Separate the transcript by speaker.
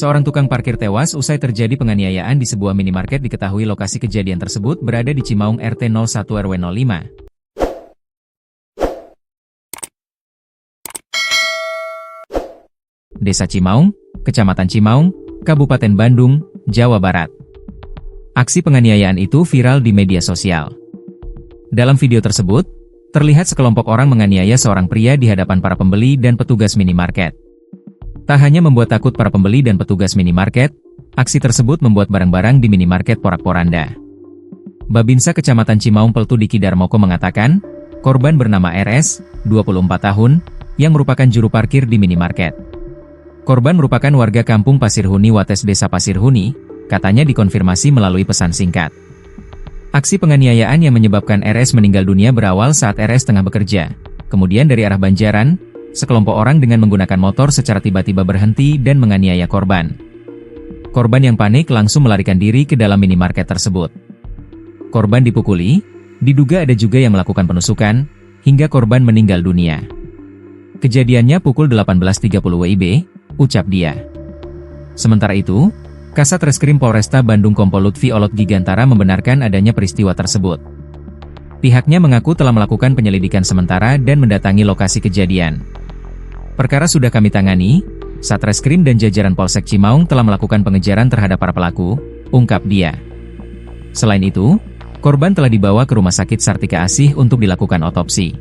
Speaker 1: Seorang tukang parkir tewas usai terjadi penganiayaan di sebuah minimarket. Diketahui lokasi kejadian tersebut berada di Cimaung RT 01 RW 05. Desa Cimaung, Kecamatan Cimaung, Kabupaten Bandung, Jawa Barat. Aksi penganiayaan itu viral di media sosial. Dalam video tersebut, terlihat sekelompok orang menganiaya seorang pria di hadapan para pembeli dan petugas minimarket. Tak hanya membuat takut para pembeli dan petugas minimarket, aksi tersebut membuat barang-barang di minimarket porak-poranda. Babinsa Kecamatan Cimaung Peltu Diki Darmoko mengatakan, korban bernama RS, 24 tahun, yang merupakan juru parkir di minimarket. Korban merupakan warga kampung Pasirhuni Wates Desa Pasirhuni, katanya dikonfirmasi melalui pesan singkat. Aksi penganiayaan yang menyebabkan RS meninggal dunia berawal saat RS tengah bekerja. Kemudian dari arah Banjaran, sekelompok orang dengan menggunakan motor secara tiba-tiba berhenti dan menganiaya korban. Korban yang panik langsung melarikan diri ke dalam minimarket tersebut. Korban dipukuli, diduga ada juga yang melakukan penusukan, hingga korban meninggal dunia. Kejadiannya pukul 18.30 WIB, ucap dia. Sementara itu, Kasat Reskrim Polresta Bandung Kompol Lutfi Olot Gigantara membenarkan adanya peristiwa tersebut. Pihaknya mengaku telah melakukan penyelidikan sementara dan mendatangi lokasi kejadian. Perkara sudah kami tangani, Satreskrim dan jajaran Polsek Cimaung telah melakukan pengejaran terhadap para pelaku, ungkap dia. Selain itu, korban telah dibawa ke Rumah Sakit Sartika Asih untuk dilakukan otopsi.